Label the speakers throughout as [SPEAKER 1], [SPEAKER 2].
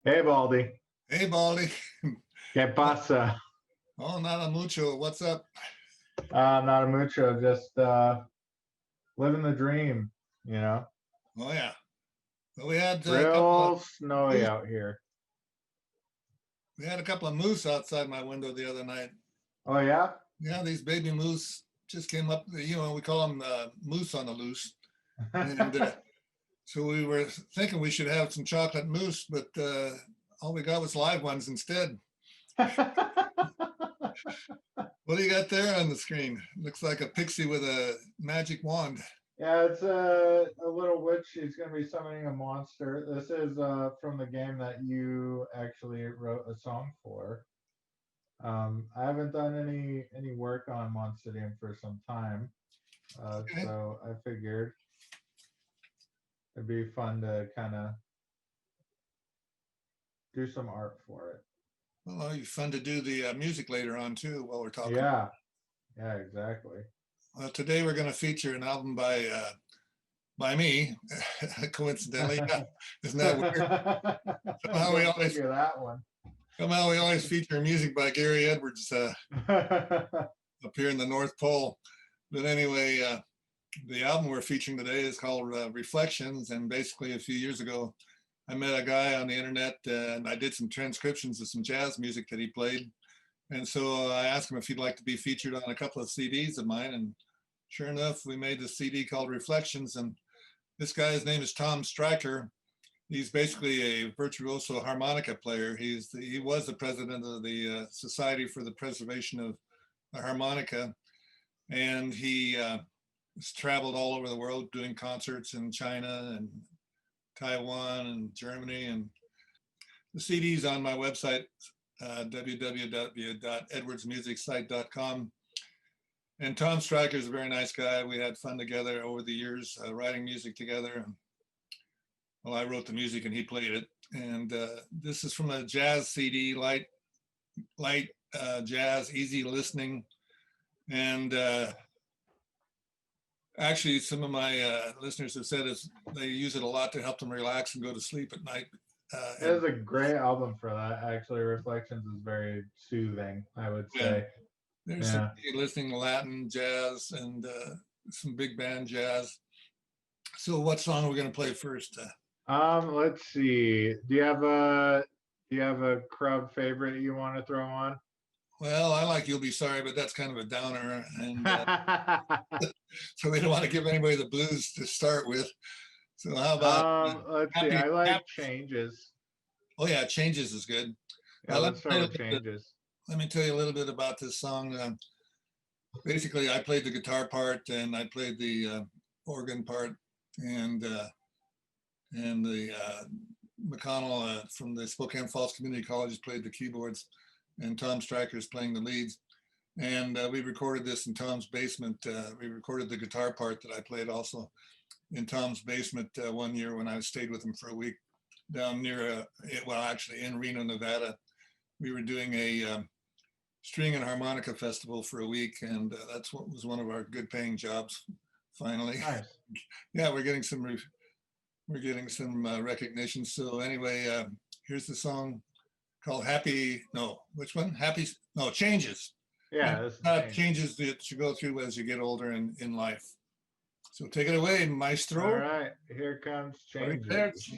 [SPEAKER 1] Hey Baldy,
[SPEAKER 2] Hey Baldy.
[SPEAKER 1] ¿qué pasa?
[SPEAKER 2] Oh, nada mucho. What's up?
[SPEAKER 1] Not a mucho, just living the dream, you know.
[SPEAKER 2] Oh yeah. Well, we had a couple of
[SPEAKER 1] Real snowy
[SPEAKER 2] moose.
[SPEAKER 1] out here.
[SPEAKER 2] We had a couple of moose outside my window the other night.
[SPEAKER 1] Oh yeah?
[SPEAKER 2] Yeah, these baby moose just came up. We call them moose on the loose. And so we were thinking we should have some chocolate mousse, but all we got was live ones instead. What do you got there on the screen? Looks like a pixie with a magic wand.
[SPEAKER 1] Yeah, it's a little witch. She's gonna be summoning a monster. This is from the game that you actually wrote a song for. I haven't done any work on Monstidium for some time,
[SPEAKER 2] Okay.
[SPEAKER 1] so I figured it'd be fun to kind of do some art for it.
[SPEAKER 2] Well, it'll be fun to do the music later on too while we're talking.
[SPEAKER 1] Yeah, exactly.
[SPEAKER 2] Well, today we're going to feature an album by me, coincidentally. Isn't that weird? Somehow we always
[SPEAKER 1] figure that one.
[SPEAKER 2] Somehow we always feature music by Gary Edwards up here in the North Pole. But anyway, the album we're featuring today is called Reflections, and basically a few years ago, I met a guy on the internet, and I did some transcriptions of some jazz music that he played. And so I asked him if he'd like to be featured on a couple of CDs of mine. And sure enough, we made the CD called Reflections. And this guy's name is Tom Stryker. He's basically a virtuoso harmonica player. He was the president of the Society for the Preservation of the Harmonica. And he has traveled all over the world doing concerts in China and Taiwan and Germany. And the CD's on my website, www.edwardsmusicsite.com. And Tom Stryker is a very nice guy. We had fun together over the years, writing music together. Well, I wrote the music and he played it. And this is from a jazz CD, light jazz, easy listening. And actually, some of my listeners have said they use it a lot to help them relax and go to sleep at night.
[SPEAKER 1] It is a great album for that. Actually, Reflections is very soothing, I would say.
[SPEAKER 2] There's some listening to Latin jazz and some big band jazz. So what song are we going to play first?
[SPEAKER 1] Let's see. Do you have a crowd favorite you want to throw on?
[SPEAKER 2] Well, I like You'll Be Sorry, but that's kind of a downer, and so we don't want to give anybody the blues to start with. So how about
[SPEAKER 1] let's see. I like Changes.
[SPEAKER 2] Oh yeah, Changes is good.
[SPEAKER 1] Yeah, let's start with Changes.
[SPEAKER 2] Let me tell you a little bit about this song. Basically, I played the guitar part and I played the organ part, and the McConnell from the Spokane Falls Community College played the keyboards, and Tom Stryker is playing the leads. And we recorded this in Tom's basement. We recorded the guitar part that I played also in Tom's basement one year when I stayed with him for a week down near, actually in Reno, Nevada. We were doing a string and harmonica festival for a week, and that's what was one of our good paying jobs finally.
[SPEAKER 1] Nice.
[SPEAKER 2] Yeah, we're getting some recognition. So anyway, here's the song called Changes.
[SPEAKER 1] Yeah,
[SPEAKER 2] changes that you go through as you get older in life. So take it away, maestro.
[SPEAKER 1] All right, here comes Changes.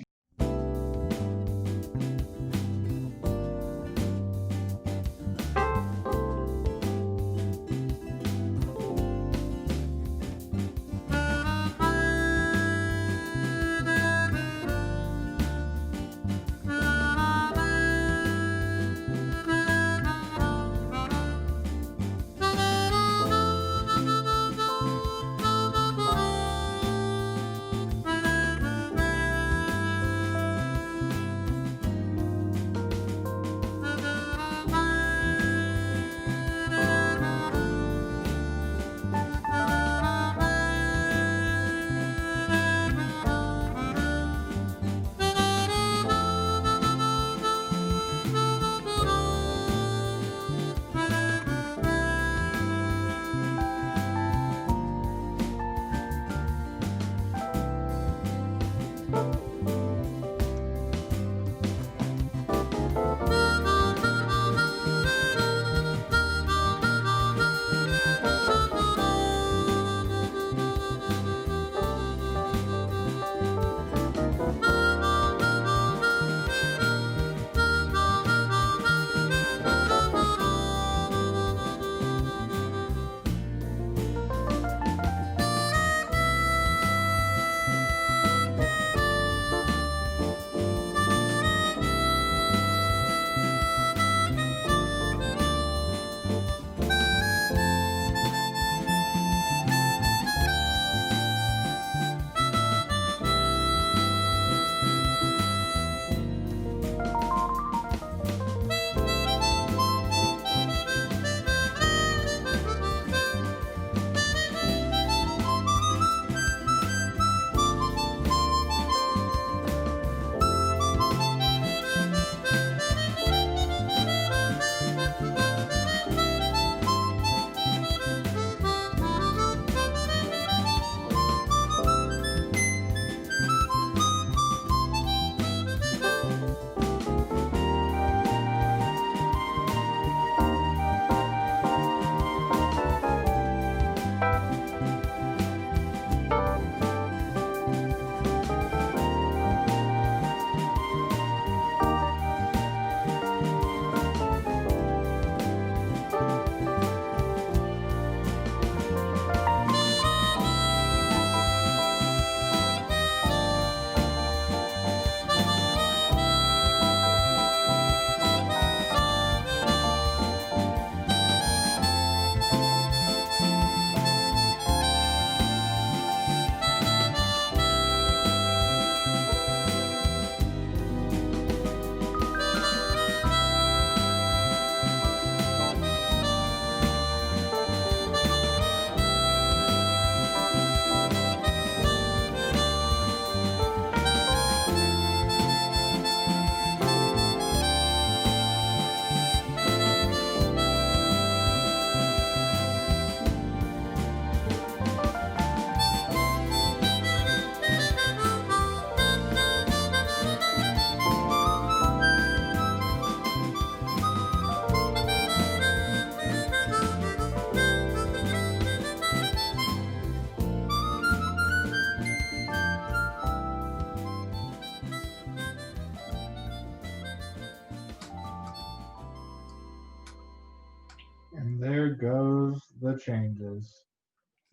[SPEAKER 1] There Goes the Changes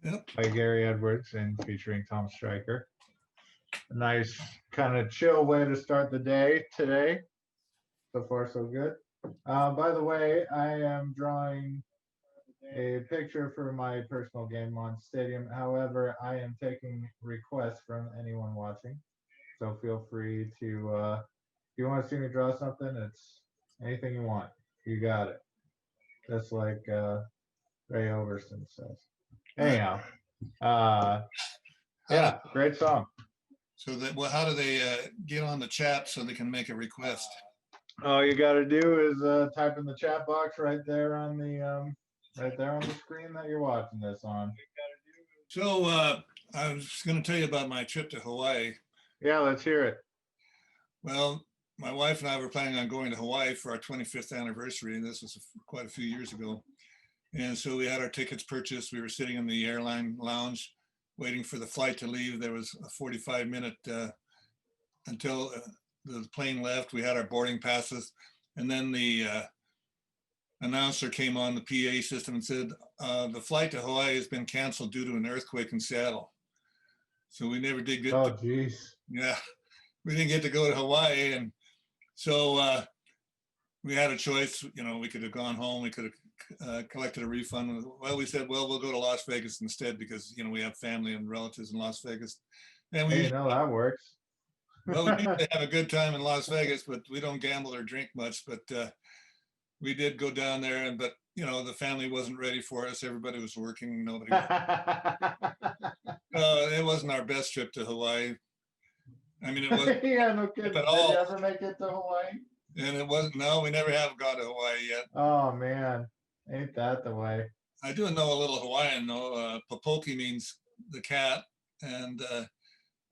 [SPEAKER 2] Yep.
[SPEAKER 1] by Gary Edwards and featuring Tom Stryker. A nice kind of chill way to start the day today. So far, so good. By the way, I am drawing a picture for my personal game on Stadium. However, I am taking requests from anyone watching. So feel free to, if you want to see me draw something, it's anything you want. You got it. Just like Ray Overson says. Anyhow, yeah, great song.
[SPEAKER 2] So that, well, how do they get on the chat so they can make a request?
[SPEAKER 1] All you got to do is type in the chat box right there on the screen that you're watching this on.
[SPEAKER 2] So I was going to tell you about my trip to Hawaii.
[SPEAKER 1] Yeah, let's hear it.
[SPEAKER 2] Well, my wife and I were planning on going to Hawaii for our 25th anniversary, and this was quite a few years ago. And so we had our tickets purchased. We were sitting in the airline lounge waiting for the flight to leave. There was a 45-minute until the plane left. We had our boarding passes, and then the announcer came on the PA system and said, the flight to Hawaii has been canceled due to an earthquake in Seattle. So we never did get
[SPEAKER 1] Oh, geez.
[SPEAKER 2] Yeah, we didn't get to go to Hawaii. And so we had a choice. You know, we could have gone home. We could have collected a refund. Well, we said, well, we'll go to Las Vegas instead because, you know, we have family and relatives in Las Vegas. And we
[SPEAKER 1] Hey, no, that works.
[SPEAKER 2] well, we usually have a good time in Las Vegas, but we don't gamble or drink much. But we did go down there, but you know, the family wasn't ready for us. Everybody was working. Nobody. It wasn't our best trip to Hawaii. I mean, it wasn't.
[SPEAKER 1] Yeah, no kidding.
[SPEAKER 2] At all.
[SPEAKER 1] Did you ever make it to Hawaii?
[SPEAKER 2] And it wasn't. No, we never have gone to Hawaii yet.
[SPEAKER 1] Oh man, ain't that the way?
[SPEAKER 2] I do know a little Hawaiian though. Popoki means the cat, and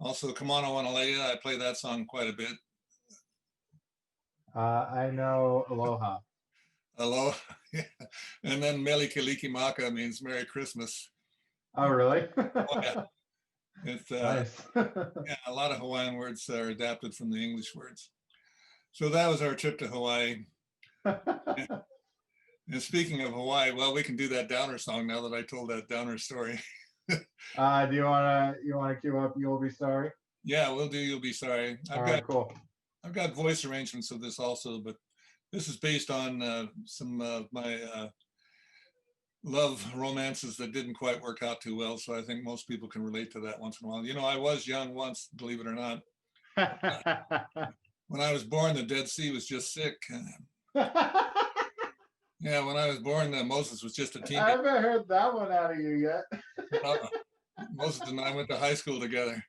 [SPEAKER 2] also Kamano Wanalea. I play that song quite a bit.
[SPEAKER 1] I know Aloha.
[SPEAKER 2] Aloha. Yeah. And then Mele Kalikimaka means Merry Christmas.
[SPEAKER 1] Oh, really?
[SPEAKER 2] Oh, yeah. It's
[SPEAKER 1] Nice.
[SPEAKER 2] yeah, a lot of Hawaiian words are adapted from the English words. So that was our trip to Hawaii. And speaking of Hawaii, well, we can do that downer song now that I told that downer story.
[SPEAKER 1] Do you wanna queue up You'll Be Sorry?
[SPEAKER 2] Yeah, we'll do You'll Be Sorry.
[SPEAKER 1] Cool.
[SPEAKER 2] I've got voice arrangements of this also, but this is based on some of my love romances that didn't quite work out too well. So I think most people can relate to that once in a while. You know, I was young once, believe it or not. When I was born, the Dead Sea was just sick. Yeah, when I was born, Moses was just a teenager.
[SPEAKER 1] I haven't heard that one out of you yet.
[SPEAKER 2] Moses and I went to high school together.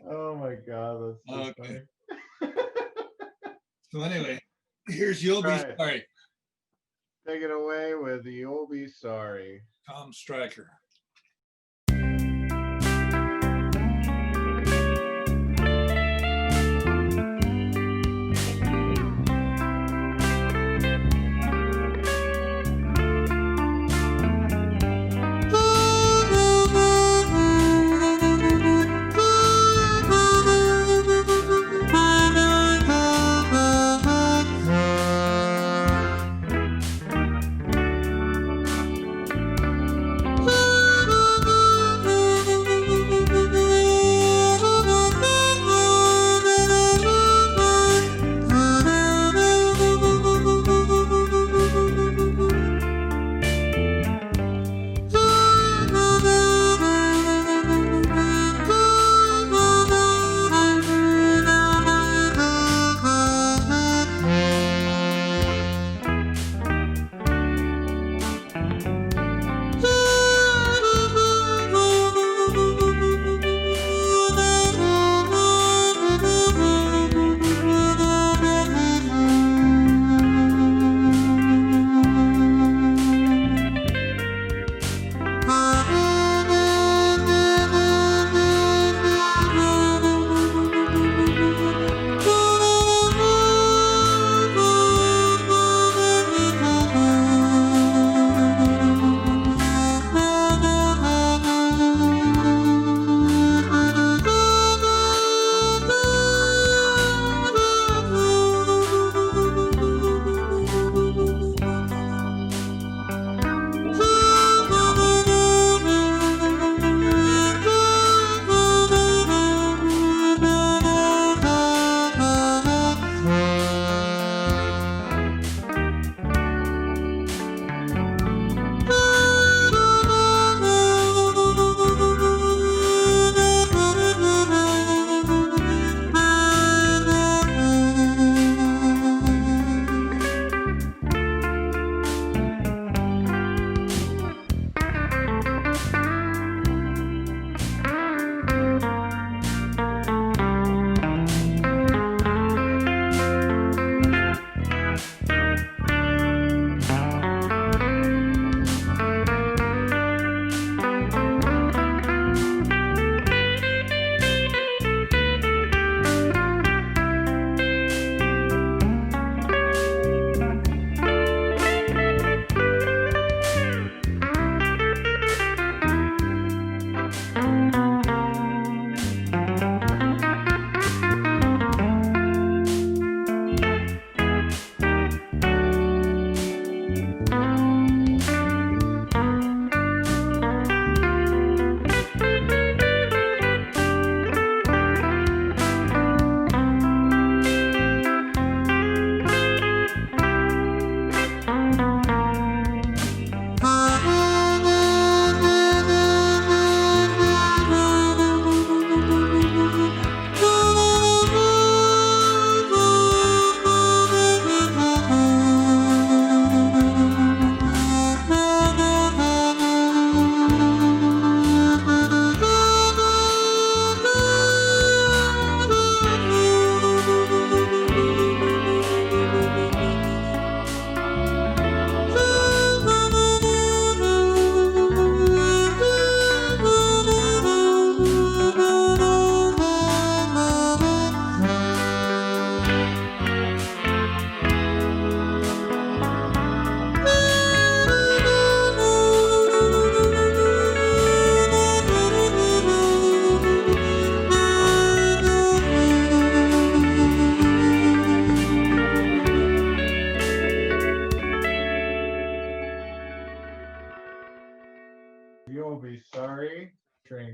[SPEAKER 1] Oh my God, that's so
[SPEAKER 2] Okay.
[SPEAKER 1] funny.
[SPEAKER 2] So anyway, here's You'll Be
[SPEAKER 1] Right.
[SPEAKER 2] Sorry.
[SPEAKER 1] Take it away with You'll Be Sorry.
[SPEAKER 2] Tom Stryker.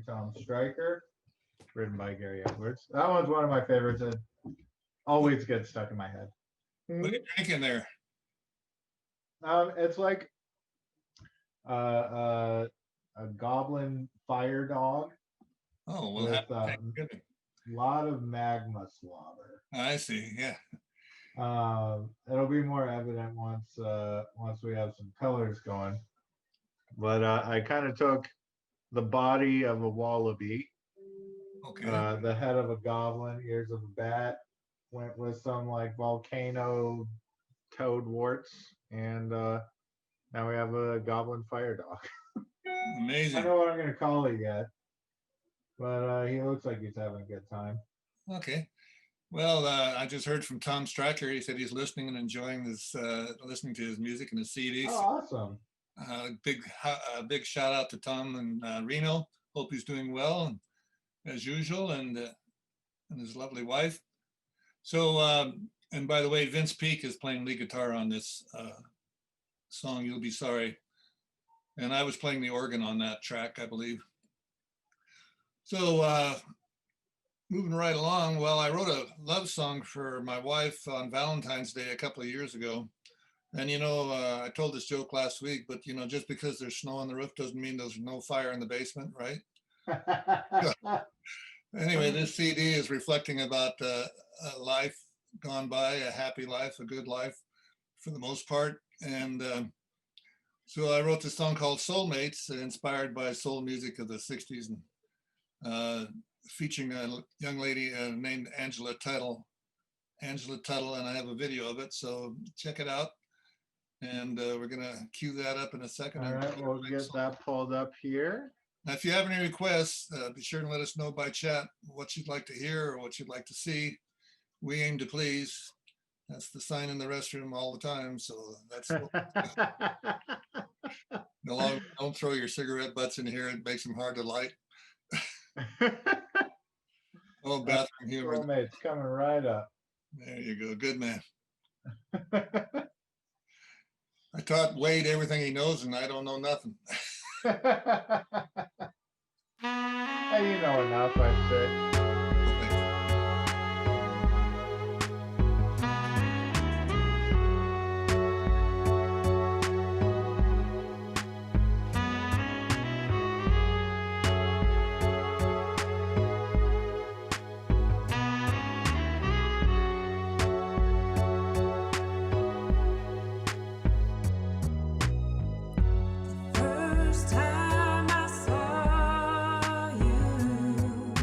[SPEAKER 1] Tom Stryker, written by Gary Edwards. That one's one of my favorites. It always gets stuck in my head.
[SPEAKER 2] What are you drinking there?
[SPEAKER 1] It's like a goblin fire dog.
[SPEAKER 2] Oh, well,
[SPEAKER 1] with a lot of magma slaughter.
[SPEAKER 2] I see. Yeah.
[SPEAKER 1] It'll be more evident once we have some colors going. But I kind of took the body of a wallaby,
[SPEAKER 2] Okay.
[SPEAKER 1] the head of a goblin, ears of a bat, went with some like volcano toad warts, and now we have a goblin fire dog.
[SPEAKER 2] Amazing.
[SPEAKER 1] I don't know what I'm gonna call it yet, but he looks like he's having a good time.
[SPEAKER 2] Okay. Well, I just heard from Tom Stryker. He said he's listening and enjoying this, listening to his music and his CDs.
[SPEAKER 1] Oh, awesome.
[SPEAKER 2] Big shout out to Tom and Reno. Hope he's doing well, and, as usual, and his lovely wife. So, and by the way, Vince Peake is playing lead guitar on this song, You'll Be Sorry. And I was playing the organ on that track, I believe. So, moving right along, well, I wrote a love song for my wife on Valentine's Day a couple of years ago. And, you know, I told this joke last week, but, you know, just because there's snow on the roof doesn't mean there's no fire in the basement, right? Anyway, this CD is reflecting about a life gone by, a happy life, a good life for the most part. And so I wrote this song called Soulmates, inspired by soul music of the 60s, and featuring a young lady named Angela Tuttle, and I have a video of it, so check it out. And we're gonna cue that up in a second.
[SPEAKER 1] All right, we'll get that pulled up here.
[SPEAKER 2] Now, if you have any requests, be sure and let us know by chat what you'd like to hear or what you'd like to see. We aim to please. That's the sign in the restroom all the time. So that's don't throw your cigarette butts in here. It makes them hard to light. Oh, bathroom humor.
[SPEAKER 1] Soulmate's coming right up.
[SPEAKER 2] There you go. Good man. I taught Wade everything he knows, and I don't know nothing.
[SPEAKER 1] Hey, you know enough, I'd say.
[SPEAKER 3] First time I saw you,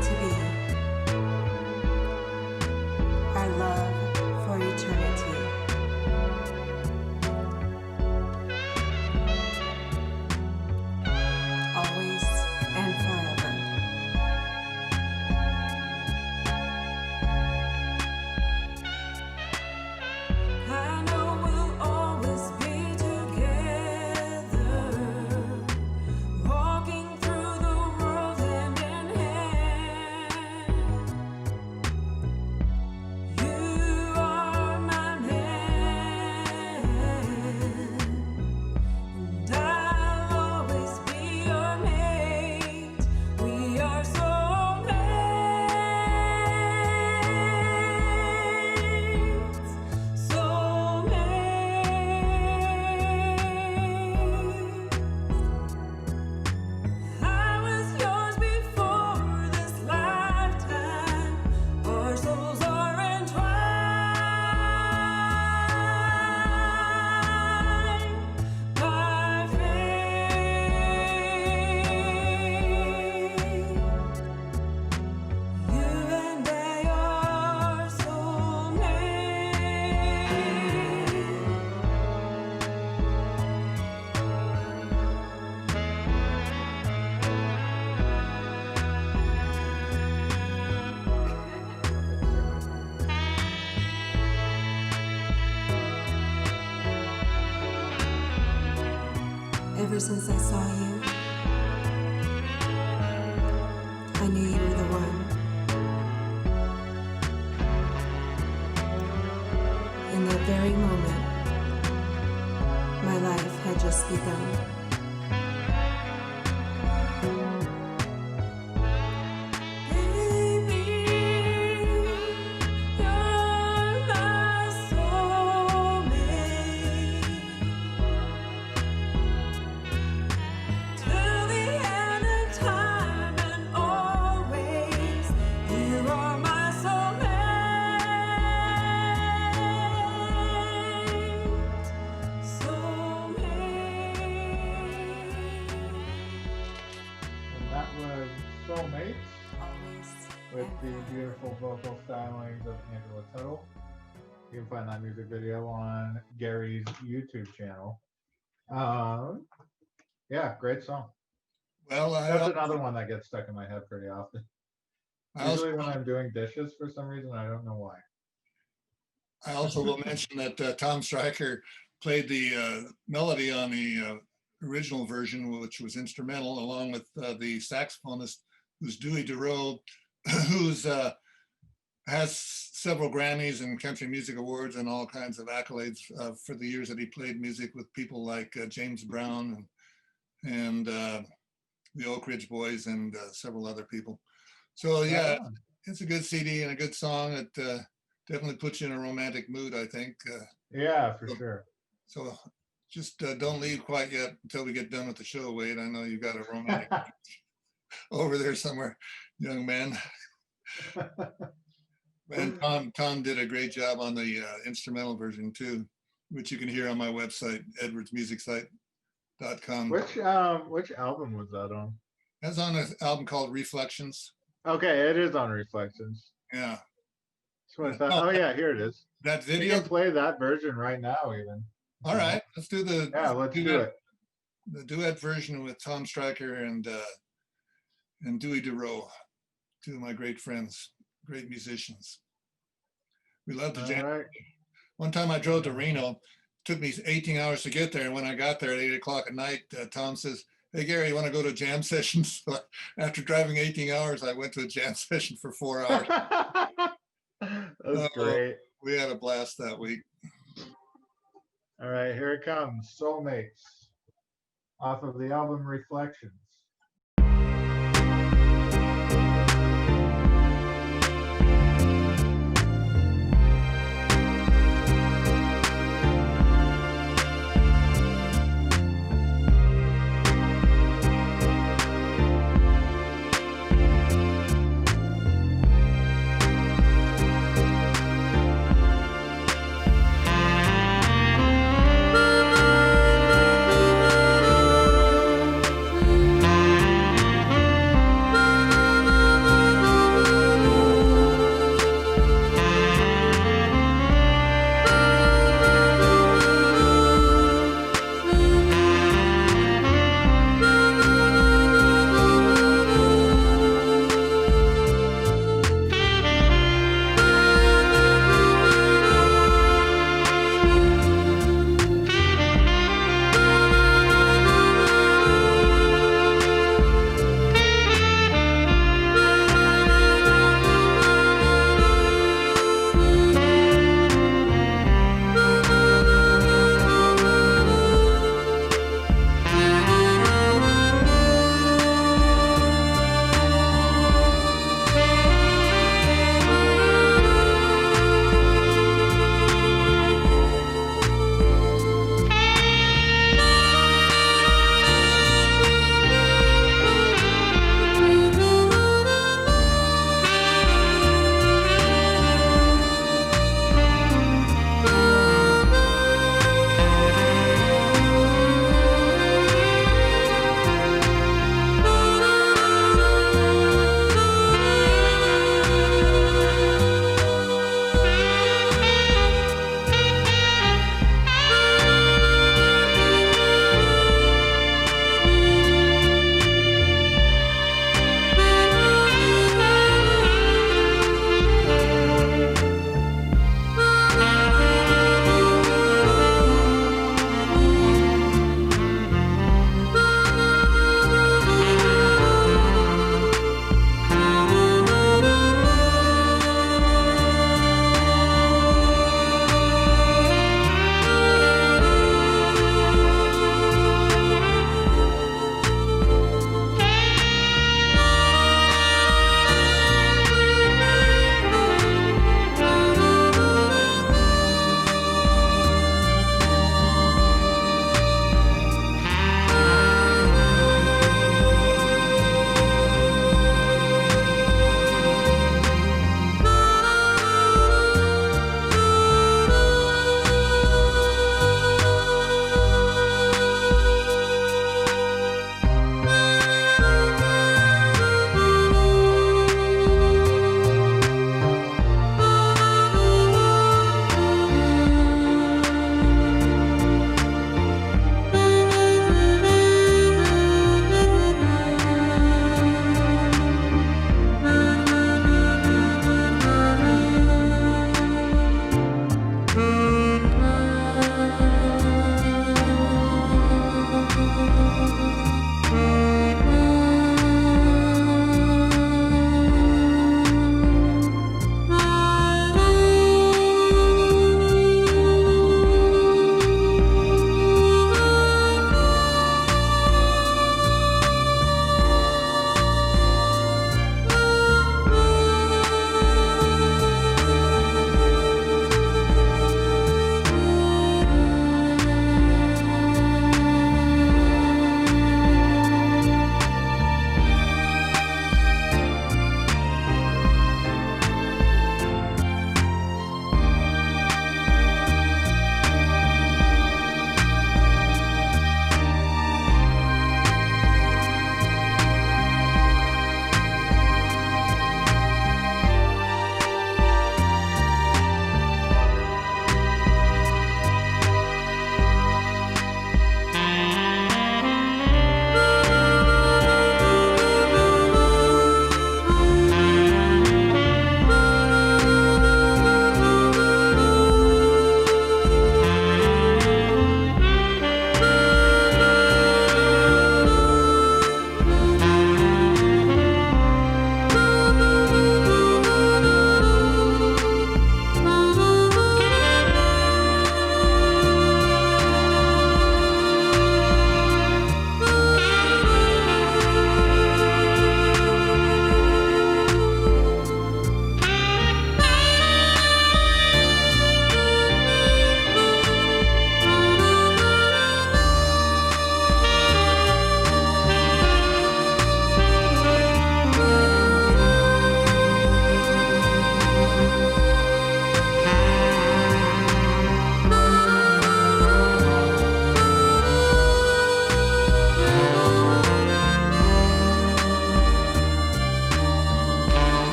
[SPEAKER 3] meant to be. Our love for eternity. Always and forever. I know we'll always be together, walking through the world hand in hand. You are my man, and I'll always be your mate. We are soulmates, soulmates. I was yours before this lifetime. Our souls are entwined by fate. You and I are Ever since I saw you, I knew you were the one. In that very moment, my life had just begun. Baby, you're my soulmate. Till the end of time and always, you are my soulmate. Soulmate.
[SPEAKER 1] And that was Soulmates
[SPEAKER 3] Always
[SPEAKER 1] with
[SPEAKER 3] and
[SPEAKER 1] the
[SPEAKER 3] forever.
[SPEAKER 1] beautiful vocal stylings of Angela Tuttle. You can find that music video on Gary's YouTube channel. Yeah, great song.
[SPEAKER 2] Well,
[SPEAKER 1] That's another one that gets stuck in my head pretty often.
[SPEAKER 2] I also,
[SPEAKER 1] Usually when I'm doing dishes for some reason, I don't know why.
[SPEAKER 2] I also will mention that Tom Stryker played the melody on the original version, which was instrumental, along with the saxophonist, who's Dewey DeRoe, who's has several Grammys and Country Music Awards and all kinds of accolades for the years that he played music with people like James Brown and the Oak Ridge Boys and several other people. So yeah,
[SPEAKER 1] Right on.
[SPEAKER 2] it's a good CD and a good song. It definitely puts you in a romantic mood, I think.
[SPEAKER 1] Yeah, for sure.
[SPEAKER 2] So just don't leave quite yet until we get done with the show, Wade. I know you got a romantic over there somewhere, young man. And Tom did a great job on the instrumental version too, which you can hear on my website, edwardsmusicsite.com.
[SPEAKER 1] Which album was that on?
[SPEAKER 2] That's on an album called Reflections.
[SPEAKER 1] Okay, it is on Reflections.
[SPEAKER 2] Yeah.
[SPEAKER 1] So I thought, oh yeah, here it is.
[SPEAKER 2] That
[SPEAKER 1] We
[SPEAKER 2] video.
[SPEAKER 1] can play that version right now, even.
[SPEAKER 2] All right, let's do the
[SPEAKER 1] Yeah, let's do it.
[SPEAKER 2] the duet version with Tom Stryker and Dewey DeRoe, two of my great friends, great musicians. We love to jam.
[SPEAKER 1] All right.
[SPEAKER 2] One time I drove to Reno. It took me 18 hours to get there. And when I got there at 8 o'clock at night, Tom says, "Hey, Gary, you want to go to jam sessions?" So after driving 18 hours, I went to a jam session for 4 hours.
[SPEAKER 1] That's great.
[SPEAKER 2] We had a blast that week.
[SPEAKER 1] All right, here it comes. Soulmates off of the album Reflections.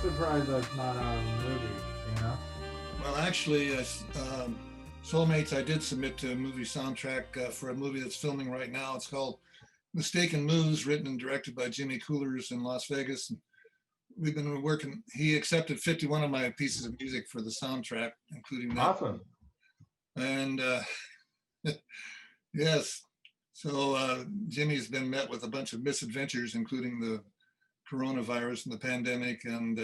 [SPEAKER 1] surprised that's not on a movie, you know?
[SPEAKER 2] Well, actually, Soulmates, I did submit to a movie soundtrack for a movie that's filming right now. It's called Mistaken Moves, written and directed by Jimmy Coolers in Las Vegas. And we've been working. He accepted 51 of my pieces of music for the soundtrack, including that.
[SPEAKER 1] Awesome.
[SPEAKER 2] And yes, so Jimmy's been met with a bunch of misadventures, including the coronavirus and the pandemic and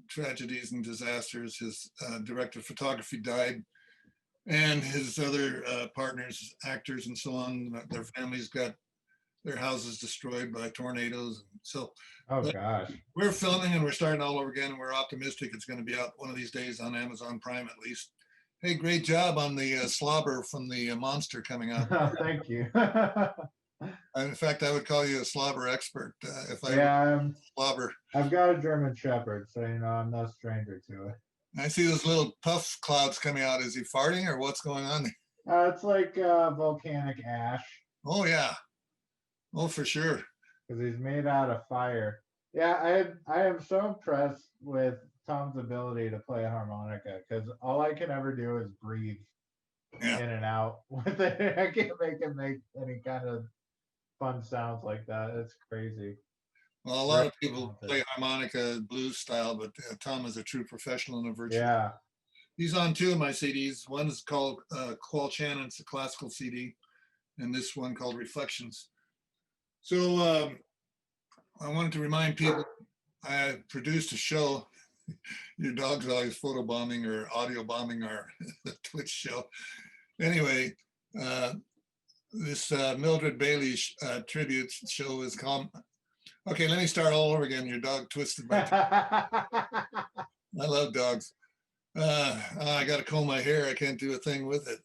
[SPEAKER 2] tragedies and disasters. His director of photography died, and his other partners, actors and so on, their families got their houses destroyed by tornadoes. So
[SPEAKER 1] Oh gosh.
[SPEAKER 2] we're filming and we're starting all over again. And we're optimistic it's going to be out one of these days on Amazon Prime at least. Hey, great job on the slobber from the monster coming out.
[SPEAKER 1] Thank you.
[SPEAKER 2] In fact, I would call you a slobber expert if I
[SPEAKER 1] Yeah,
[SPEAKER 2] slobber.
[SPEAKER 1] I've got a German Shepherd, so you know I'm no stranger to it.
[SPEAKER 2] I see those little puff clouds coming out. Is he farting or what's going on?
[SPEAKER 1] It's like volcanic ash
[SPEAKER 2] Oh yeah. Oh, for sure.
[SPEAKER 1] because he's made out of fire. Yeah, I am so impressed with Tom's ability to play a harmonica because all I can ever do is breathe
[SPEAKER 2] Yeah.
[SPEAKER 1] in and out with it. I can't make him make any kind of fun sounds like that. It's crazy.
[SPEAKER 2] Well, a lot of people play harmonica blues style, but Tom is a true professional and a virtuoso.
[SPEAKER 1] Yeah.
[SPEAKER 2] He's on two of my CDs. One is called Qual Shannon, it's a classical CD, and this one called Reflections. So I wanted to remind people I produced a show. Your dog's always photobombing or audio bombing our Twitch show. Anyway, this Mildred Bailey tribute show is called. Okay, let me start all over again. Your dog twisted my. I love dogs. I got to comb my hair. I can't do a thing with it.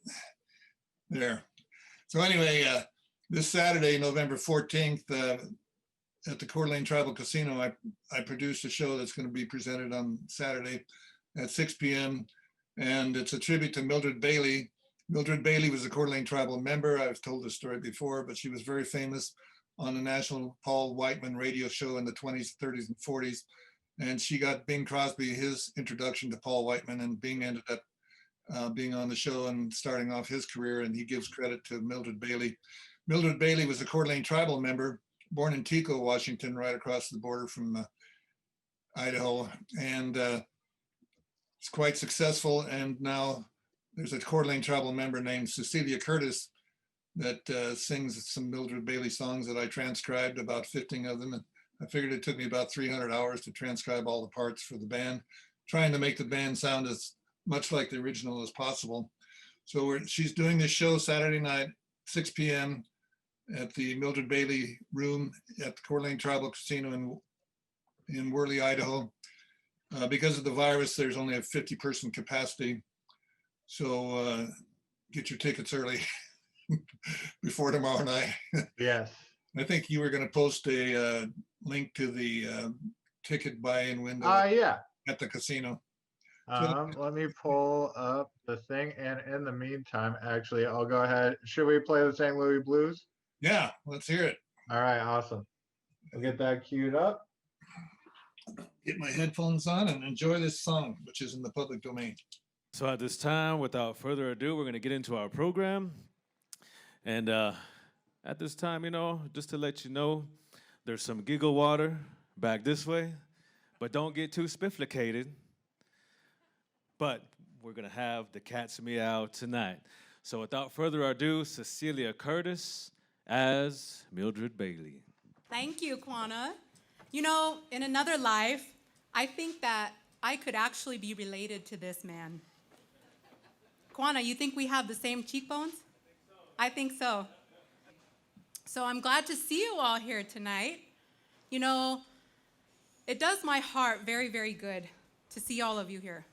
[SPEAKER 2] There. So anyway, this Saturday, November 14th, at the Coeur d'Alene Tribal Casino, I produced a show that's going to be presented on Saturday at 6 p.m. And it's a tribute to Mildred Bailey. Mildred Bailey was a Coeur d'Alene Tribal member. I've told this story before, but she was very famous on the national Paul Whiteman radio show in the 20s, 30s, and 40s. And she got Bing Crosby his introduction to Paul Whiteman, and Bing ended up being on the show and starting off his career, and he gives credit to Mildred Bailey. Mildred Bailey was a Coeur d'Alene Tribal member, born in Tico, Washington, right across the border from Idaho, and it's quite successful. And now there's a Coeur d'Alene Tribal member named Cecilia Curtis that sings some Mildred Bailey songs that I transcribed, about 15 of them. And I figured it took me about 300 hours to transcribe all the parts for the band, trying to make the band sound as much like the original as possible. So she's doing this show Saturday night, 6 p.m. at the Mildred Bailey room at the Coeur d'Alene Tribal Casino in Worley, Idaho. Because of the virus, there's only a 50-person capacity. So get your tickets early before tomorrow night.
[SPEAKER 1] Yes.
[SPEAKER 2] I think you were going to post a link to the ticket buy-in window
[SPEAKER 1] Yeah.
[SPEAKER 2] at the casino.
[SPEAKER 1] Let me pull up the thing, and in the meantime, actually, I'll go ahead. Should we play the St. Louis Blues?
[SPEAKER 2] Yeah, let's hear it.
[SPEAKER 1] All right, awesome. We'll get that queued up.
[SPEAKER 2] Get my headphones on and enjoy this song, which is in the public domain.
[SPEAKER 4] So at this time, without further ado, we're going to get into our program. And at this time, just to let you know, there's some giggle water back this way, but don't get too spifflicated. But we're going to have the cats meow tonight. So without further ado, Cecilia Curtis as Mildred Bailey.
[SPEAKER 5] Thank you, Kwana. In another life, I think that I could actually be related to this man. Kwana, you think we have the same cheekbones? I think so. So I'm glad to see you all here tonight. It does my heart very, very good to see all of you here.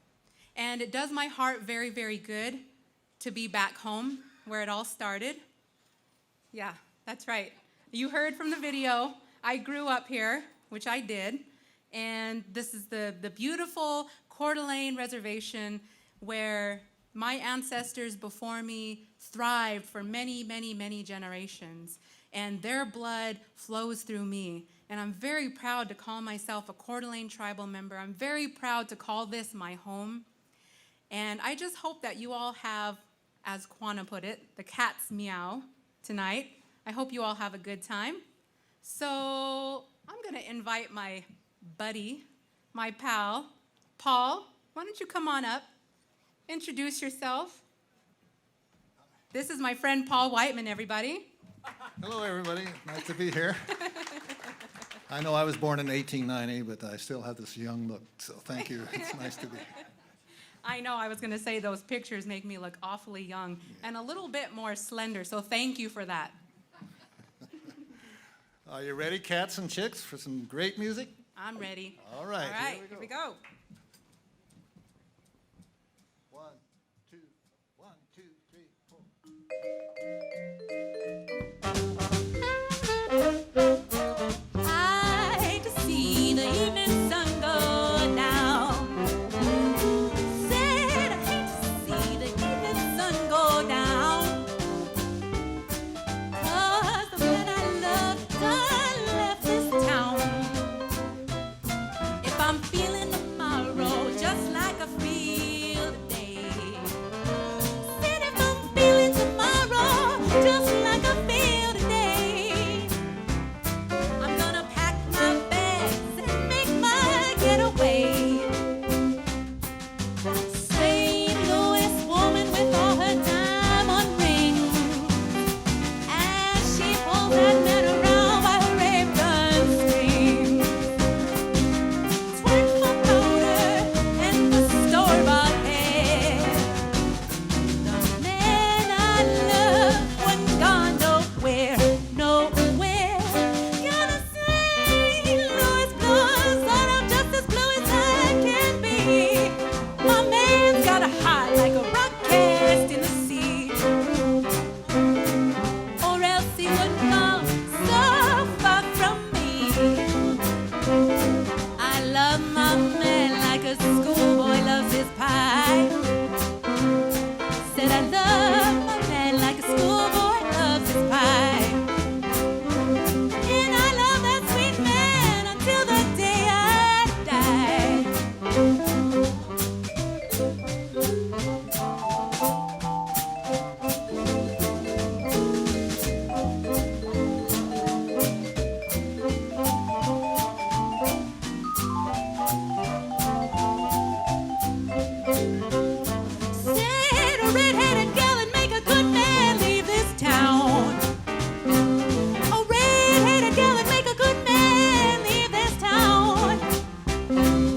[SPEAKER 5] And it does my heart very, very good to be back home where it all started. Yeah, that's right. You heard from the video, I grew up here, which I did. And this is the beautiful Coeur d'Alene Reservation where my ancestors before me thrived for many, many, many generations. And their blood flows through me. And I'm very proud to call myself a Coeur d'Alene tribal member. I'm very proud to call this my home. And I just hope that you all have, as Kwana put it, the cat's meow tonight. I hope you all have a good time. So I'm going to invite my buddy, my pal, Paul. Why don't you come on up, introduce yourself. This is my friend Paul Whiteman, everybody.
[SPEAKER 6] Hello, everybody. Nice to be here. I know I was born in 1890, but I still have this young look, so thank you. It's nice to be here.
[SPEAKER 5] I know, I was going to say those pictures make me look awfully young and a little bit more slender, so thank you for that.
[SPEAKER 6] Are you ready, cats and chicks, for some great music?
[SPEAKER 5] I'm ready.
[SPEAKER 6] All right,
[SPEAKER 5] All right,
[SPEAKER 6] here
[SPEAKER 5] here
[SPEAKER 6] we
[SPEAKER 5] we go.
[SPEAKER 6] 1, 2, 1, 2, 3, 4.
[SPEAKER 3] I hate to see the evening sun go down. Said I hate to see the evening sun go down. 'Cause the man I loved done left this town. If I'm feeling tomorrow just like I feel today. Said if I'm feeling tomorrow just like I feel today. I'm gonna pack my bags and make my getaway. St. Louis woman with all her diamond rings, as she pulls that man around by her apron strings. Twerk for powder and for store-bought hair. The man I love wasn't gone nowhere, nowhere. Got a St. Louis blues that I'm just as blue as I can be. My man's got a heart like a rock cast in the sea, or else he wouldn't fall so far from me. I love my man like a schoolboy loves his pie. Said I love my man like a schoolboy loves his pie. And I love that sweet man until the day I die. Said a red-headed gal and make a good man leave this town. A red-headed gal and make a good man leave this town.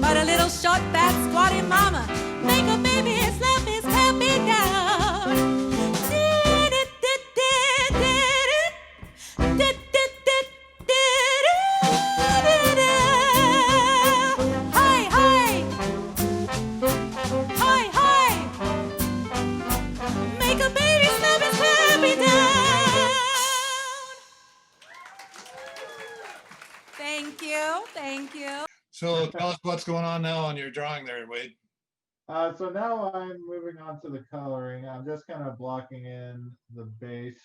[SPEAKER 3] But a little short, fat, squatty mama make a baby slap his happy down. Hi, hi. Hi, hi. Make a baby snap his happy down.
[SPEAKER 5] Thank you, thank you.
[SPEAKER 2] So tell us what's going on now on your drawing there, Wade.
[SPEAKER 1] So now I'm moving on to the coloring. I'm just kind of blocking in the base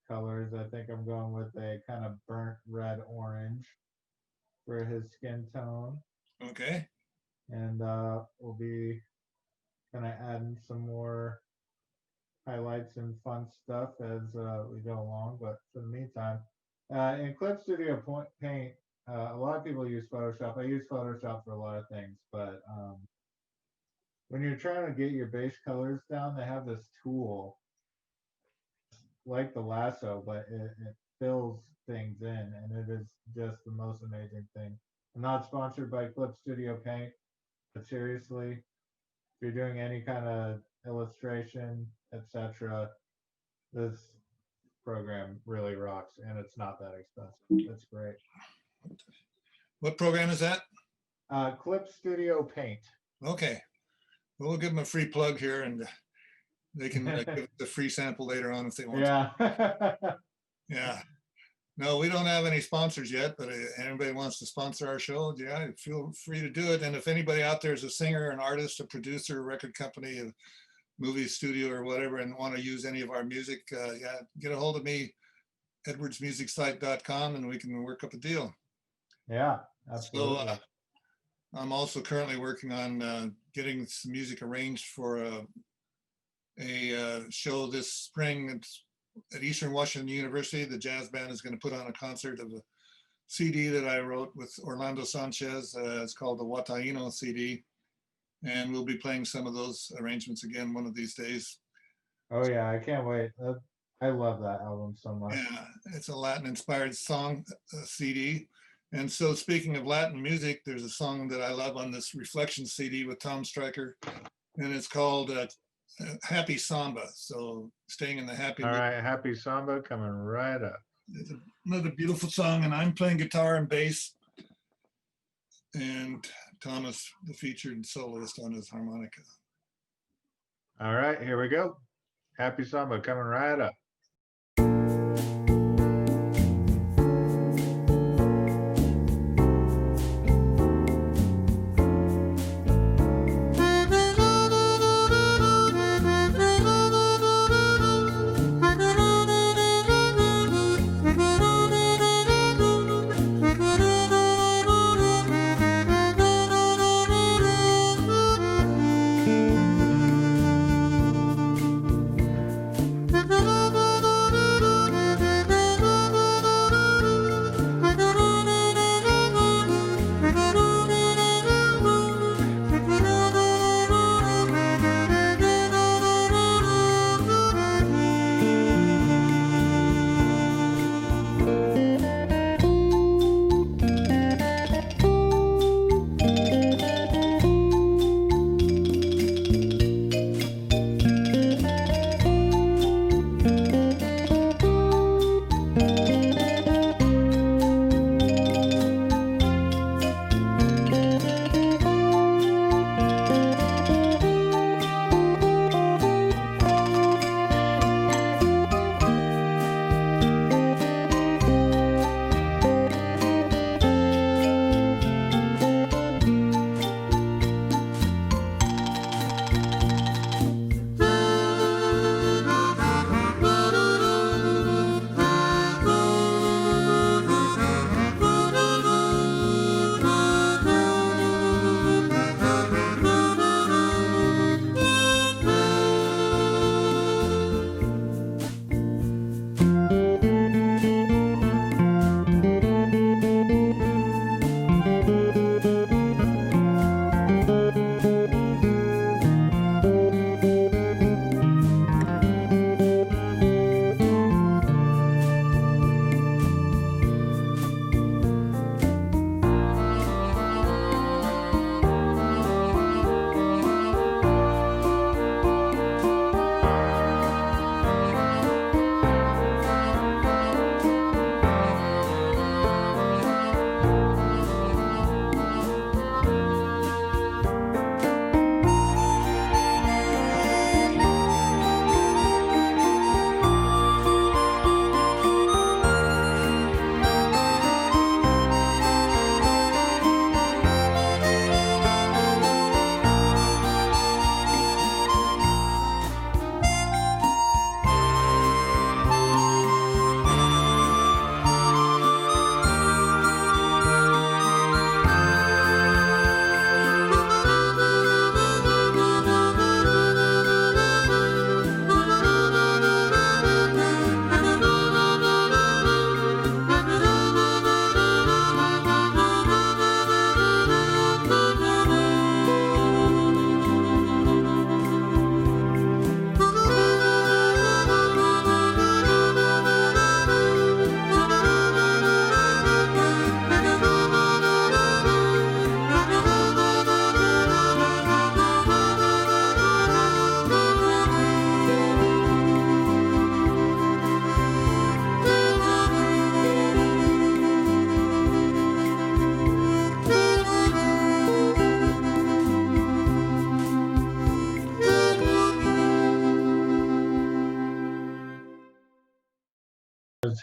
[SPEAKER 1] colors. I think I'm going with a kind of burnt red orange for his skin tone.
[SPEAKER 2] Okay.
[SPEAKER 1] And we'll be kind of adding some more highlights and fun stuff as we go along. But for the meantime, in Clip Studio Paint, a lot of people use Photoshop. I use Photoshop for a lot of things, but when you're trying to get your base colors down, they have this tool like the lasso, but it fills things in, and it is just the most amazing thing. I'm not sponsored by Clip Studio Paint, but seriously, if you're doing any kind of illustration, etc., this program really rocks, and it's not that expensive. It's great.
[SPEAKER 2] What program is that?
[SPEAKER 1] Clip Studio Paint.
[SPEAKER 2] Okay. Well, we'll give them a free plug here, and they can give the free sample later on if they want.
[SPEAKER 1] Yeah.
[SPEAKER 2] Yeah. No, we don't have any sponsors yet, but anybody wants to sponsor our show, yeah, feel free to do it. And if anybody out there is a singer, an artist, a producer, a record company, a movie studio or whatever, and want to use any of our music, yeah, get a hold of me, edwardsmusicsite.com, and we can work up a deal.
[SPEAKER 1] Yeah,
[SPEAKER 2] So
[SPEAKER 1] absolutely.
[SPEAKER 2] I'm also currently working on getting some music arranged for a show this spring. It's at Eastern Washington University. The jazz band is going to put on a concert of a CD that I wrote with Orlando Sanchez. It's called the Wataino CD. And we'll be playing some of those arrangements again one of these days.
[SPEAKER 1] Oh yeah, I can't wait. I love that album so much.
[SPEAKER 2] Yeah, it's a Latin inspired song CD. And so speaking of Latin music, there's a song that I love on this Reflection CD with Tom Stryker, and it's called Happy Samba. So staying in the happy
[SPEAKER 1] All
[SPEAKER 2] mood.
[SPEAKER 1] right, Happy Samba coming right up.
[SPEAKER 2] It's another beautiful song, and I'm playing guitar and bass, and Thomas, the featured soloist, on his harmonica.
[SPEAKER 1] All right, here we go. Happy Samba coming right up.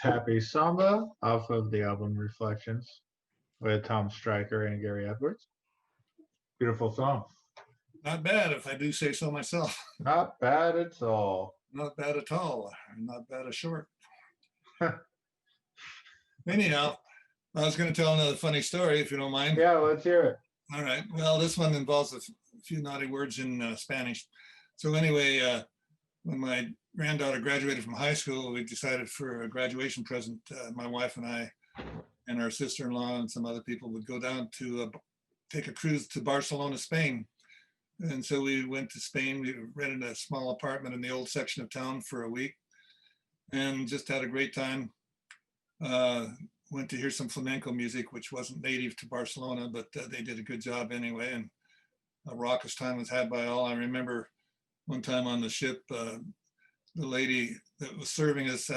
[SPEAKER 1] Happy Samba off of the album Reflections with Tom Stryker and Gary Edwards. Beautiful song.
[SPEAKER 2] Not bad, if I do say so myself.
[SPEAKER 1] Not bad at all.
[SPEAKER 2] Not bad at all. Not bad a short. Anyhow, I was going to tell another funny story, if you don't mind.
[SPEAKER 1] Yeah, let's hear it.
[SPEAKER 2] All right. Well, this one involves a few naughty words in Spanish. So anyway, when my granddaughter graduated from high school, we decided for a graduation present, my wife and I and our sister-in-law and some other people would go down to take a cruise to Barcelona, Spain. And so we went to Spain. We rented a small apartment in the old section of town for a week and just had a great time. Went to hear some flamenco music, which wasn't native to Barcelona, but they did a good job anyway. And a raucous time was had by all. I remember one time on the ship, the lady that was serving us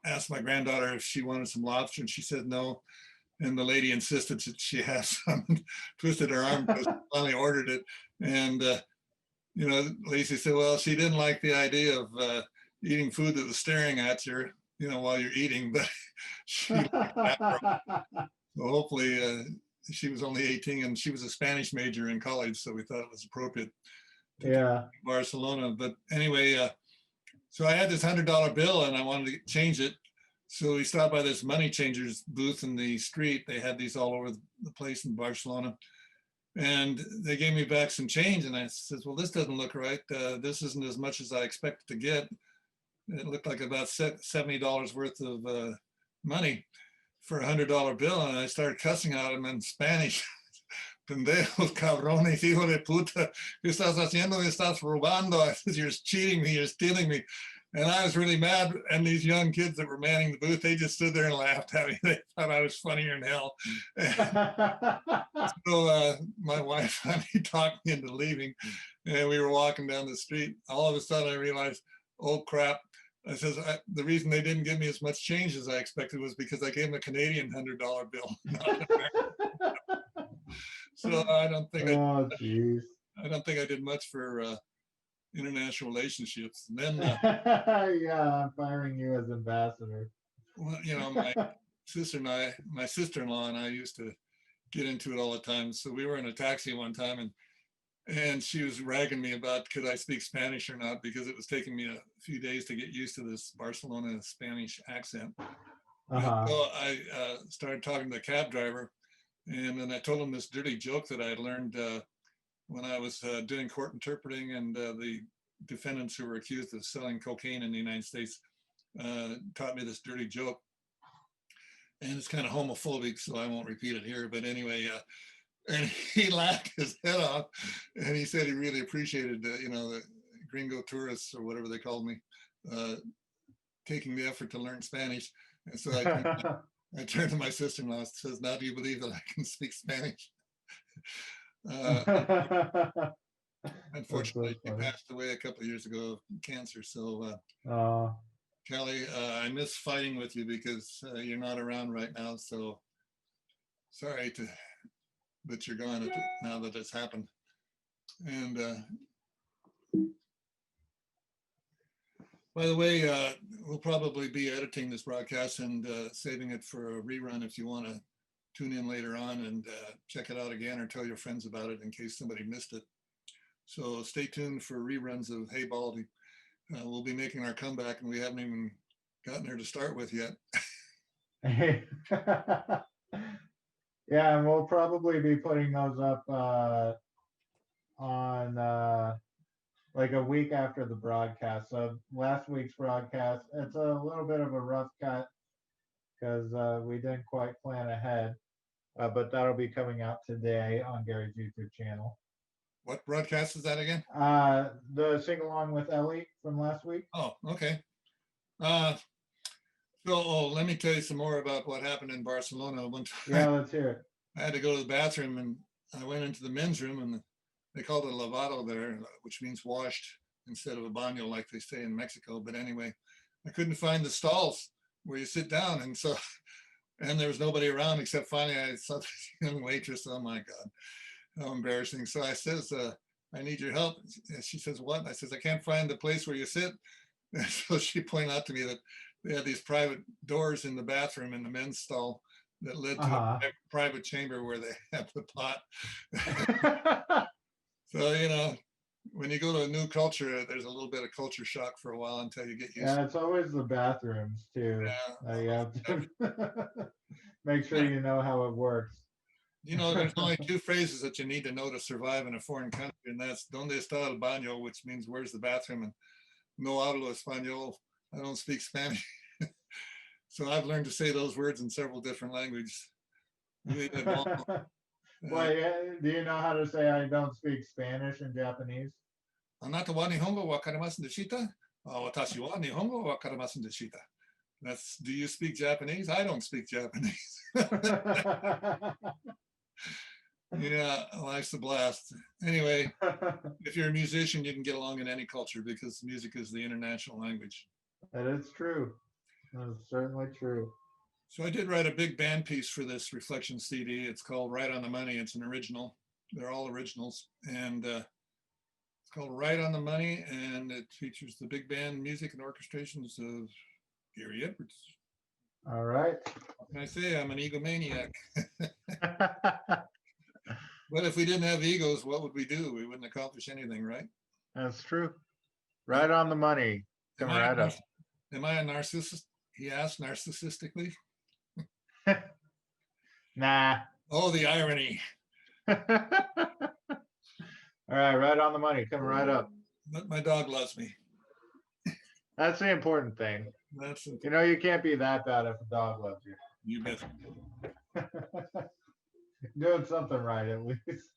[SPEAKER 2] asked my granddaughter if she wanted some lobster, and she said no. And the lady insisted that she have some, twisted her arm because she finally ordered it. And, you know, Lacey said, well, she didn't like the idea of eating food that was staring at you, you know, while you're eating, but she liked that. So hopefully she was only 18 and she was a Spanish major in college. So we thought it was appropriate to
[SPEAKER 1] Yeah.
[SPEAKER 2] Barcelona. But anyway, so I had this $100 bill and I wanted to change it. So we stopped by this money changers booth in the street. They had these all over the place in Barcelona. And they gave me back some change. And I said, well, this doesn't look right. This isn't as much as I expected to get. It looked like about $70 worth of money for a $100 bill. And I started cussing at him in Spanish. Pendejos, cabrones, hijo de puta. ¿Qué estás haciendo? Estás robando. I said, you're cheating me. You're stealing me. And I was really mad. And these young kids that were manning the booth, they just stood there and laughed at me. They thought I was funnier than hell. So my wife finally talked me into leaving. And we were walking down the street. All of a sudden I realized, oh crap. I says, the reason they didn't give me as much change as I expected was because I gave them a Canadian $100 bill. So I don't think I don't think I did much for international relationships. And then,
[SPEAKER 1] yeah, I'm firing you as ambassador.
[SPEAKER 2] well, you know, my sister-in-law and I used to get into it all the time. So we were in a taxi one time and she was ragging me about could I speak Spanish or not, because it was taking me a few days to get used to this Barcelona Spanish accent.
[SPEAKER 1] Uh-huh.
[SPEAKER 2] So I started talking to the cab driver, and then I told him this dirty joke that I had learned when I was doing court interpreting, and the defendants who were accused of selling cocaine in the United States taught me this dirty joke. And it's kind of homophobic, so I won't repeat it here. But anyway, and he laughed his head off, and he said he really appreciated, you know, the gringo tourists or whatever they called me, taking the effort to learn Spanish. And so I turned to my sister-in-law and says, now do you believe that I can speak Spanish? Unfortunately, she passed away a couple of years ago of cancer. So Kelly, I miss fighting with you because you're not around right now. So sorry that you're gone now that it's happened. And by the way, we'll probably be editing this broadcast and saving it for a rerun if you want to tune in later on and check it out again or tell your friends about it in case somebody missed it. So stay tuned for reruns of Hey Baldy. We'll be making our comeback and we haven't even gotten there to start with yet.
[SPEAKER 1] Yeah, and we'll probably be putting those up on like a week after the broadcast. So last week's broadcast, it's a little bit of a rough cut because we didn't quite plan ahead, but that'll be coming out today on Gary's YouTube channel.
[SPEAKER 2] What broadcast is that again?
[SPEAKER 1] The sing along with Ellie from last week.
[SPEAKER 2] Oh, okay. So let me tell you some more about what happened in Barcelona one time.
[SPEAKER 1] Yeah, let's hear it.
[SPEAKER 2] I had to go to the bathroom and I went into the men's room and they called it a lavado there, which means washed instead of a baño like they say in Mexico. But anyway, I couldn't find the stalls where you sit down. And so, and there was nobody around except finally I saw this young waitress. Oh my God, how embarrassing. So I says, I need your help. And she says, what? I says, I can't find the place where you sit. And so she pointed out to me that they had these private doors in the bathroom in the men's stall that led to a private chamber where they have the pot. So, you know, when you go to a new culture, there's a little bit of culture shock for a while until you get used to it.
[SPEAKER 1] Yeah, it's always the bathrooms too.
[SPEAKER 2] Yeah.
[SPEAKER 1] make sure you know how it works.
[SPEAKER 2] You know, there's only two phrases that you need to know to survive in a foreign country, and that's "Donde está el baño," which means "Where's the bathroom?" and "No hablo español." I don't speak Spanish. So I've learned to say those words in several different languages.
[SPEAKER 1] Well, yeah, do you know how to say I don't speak Spanish in Japanese?
[SPEAKER 2] Anata wa nihongo wa wakarimasen deshita? Watashi wa nihongo wa wakarimasen deshita. That's, do you speak Japanese? I don't speak Japanese. Yeah, life's a blast. Anyway, if you're a musician, you can get along in any culture because music is the international language.
[SPEAKER 1] That is true. That is certainly true.
[SPEAKER 2] So I did write a big band piece for this Reflection CD. It's called Right on the Money. It's an original. They're all originals. And it's called Right on the Money. And it features the big band music and orchestrations of Gary Edwards.
[SPEAKER 1] All right.
[SPEAKER 2] What can I say? I'm an egomaniac. But if we didn't have egos, what would we do? We wouldn't accomplish anything, right?
[SPEAKER 1] That's true. Right on the money. Come right up.
[SPEAKER 2] Am I a narcissist? He asked narcissistically.
[SPEAKER 1] Nah.
[SPEAKER 2] Oh, the irony.
[SPEAKER 1] All right on the money. Come right up.
[SPEAKER 2] But my dog loves me.
[SPEAKER 1] That's the important thing. You know, you can't be that bad if a dog loves you.
[SPEAKER 2] You bet.
[SPEAKER 1] Doing something right at least.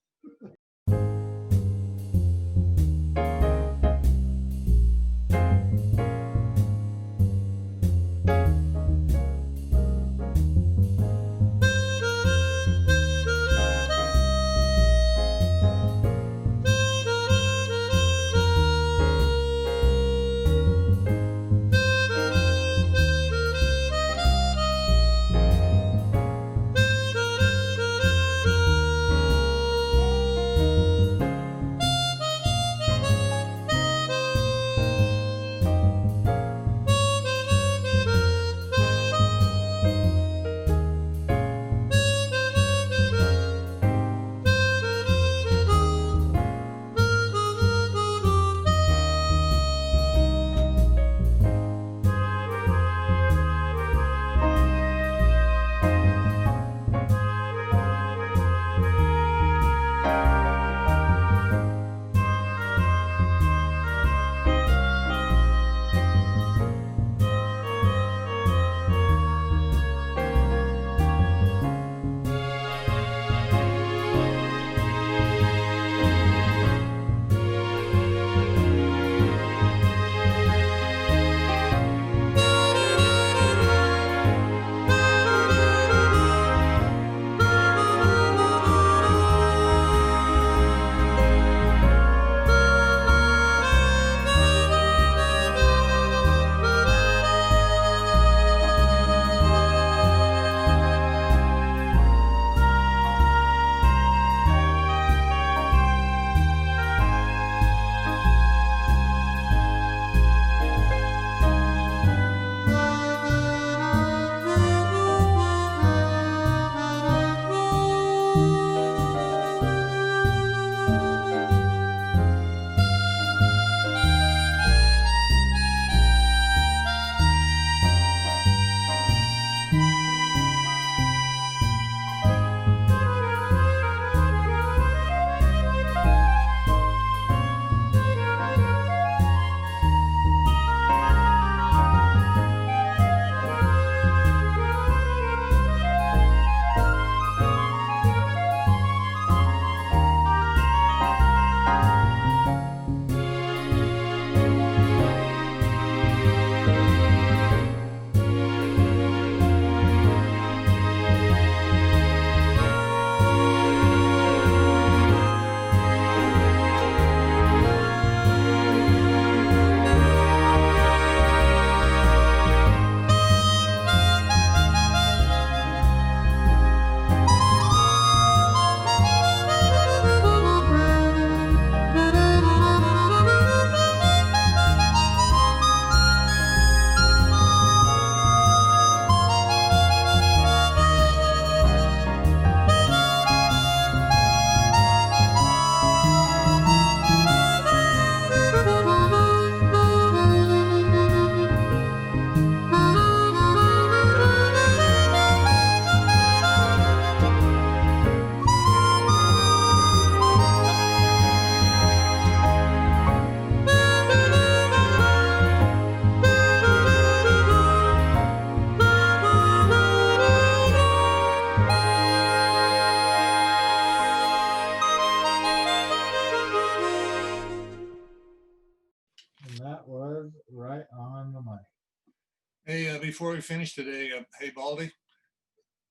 [SPEAKER 2] Hey, before we finish today, hey Baldy,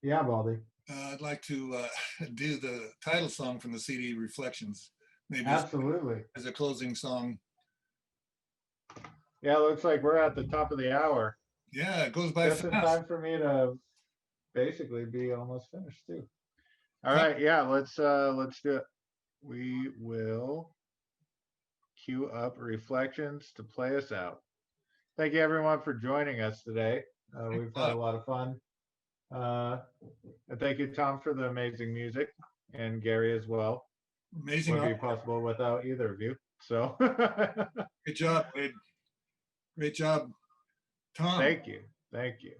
[SPEAKER 1] Yeah, Baldy.
[SPEAKER 2] I'd like to do the title song from the CD, Reflections, maybe
[SPEAKER 1] Absolutely.
[SPEAKER 2] as a closing song.
[SPEAKER 1] Yeah, looks like we're at the top of the hour.
[SPEAKER 2] Yeah, it goes by
[SPEAKER 1] Just in
[SPEAKER 2] fast.
[SPEAKER 1] time for me to basically be almost finished too. All right, yeah, let's do it. We will cue up Reflections to play us out. Thank you everyone for joining us today. We've had a lot of fun. And thank you, Tom, for the amazing music, and Gary as well.
[SPEAKER 2] Amazing.
[SPEAKER 1] Wouldn't be possible without either of you. So
[SPEAKER 2] Good job, Wade. Great job, Tom.
[SPEAKER 1] Thank you. Thank you.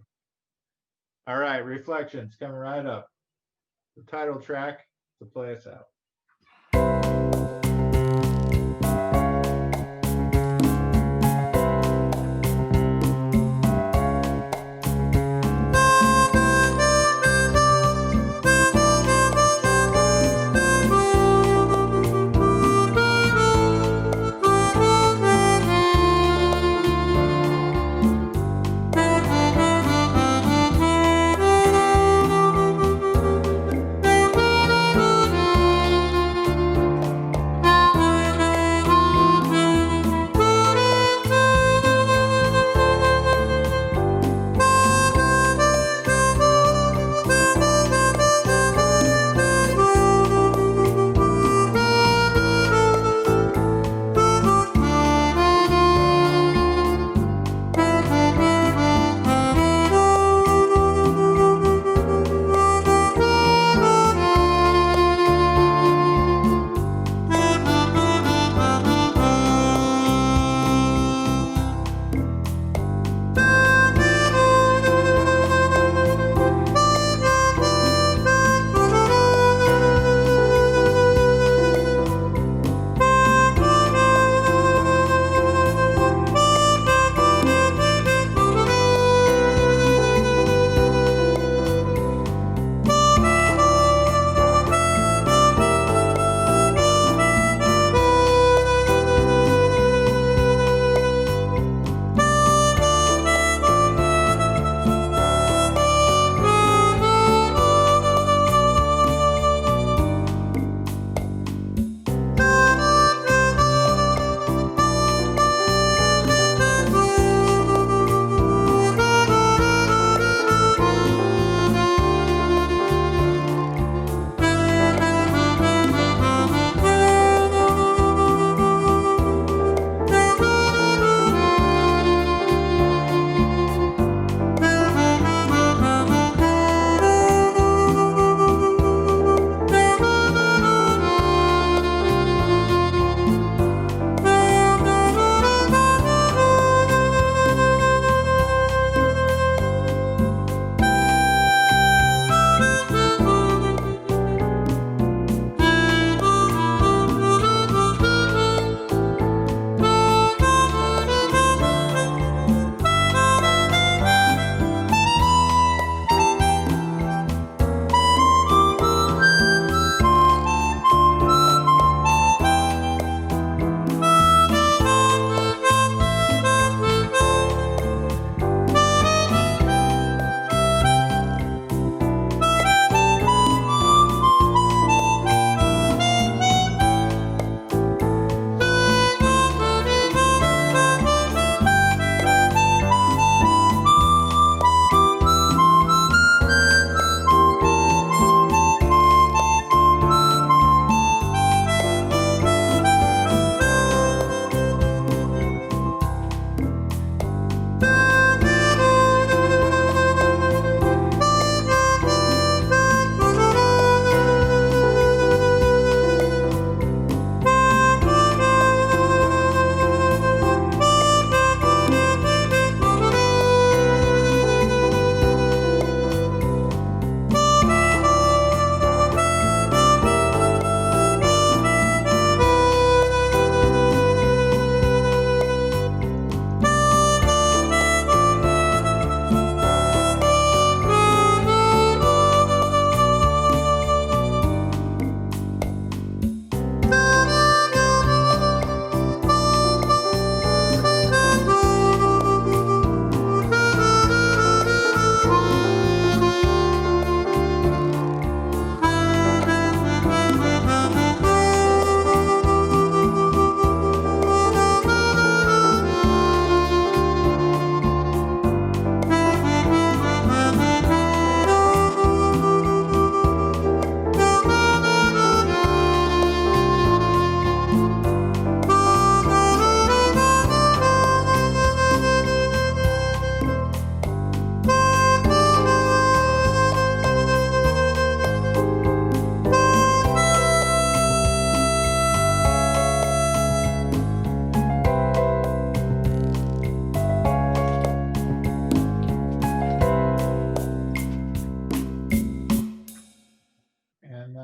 [SPEAKER 1] All right, Reflections coming right up. The title track to play us out.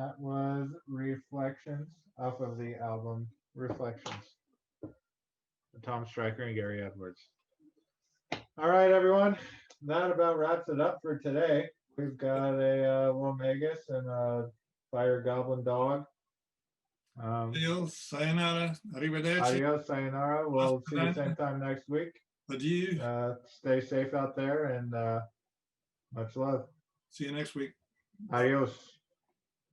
[SPEAKER 1] that was Reflections off of the album Reflections. Tom Stryker and Gary Edwards. All right, everyone. That about wraps it up for today. We've got a Womagus and a Fire Goblin Dog.
[SPEAKER 2] Adios, sayonara, arrivederci,
[SPEAKER 1] Adios, sayonara. We'll see you same time next week.
[SPEAKER 2] adieu.
[SPEAKER 1] Stay safe out there and much love.
[SPEAKER 2] See you next week.
[SPEAKER 1] Adios.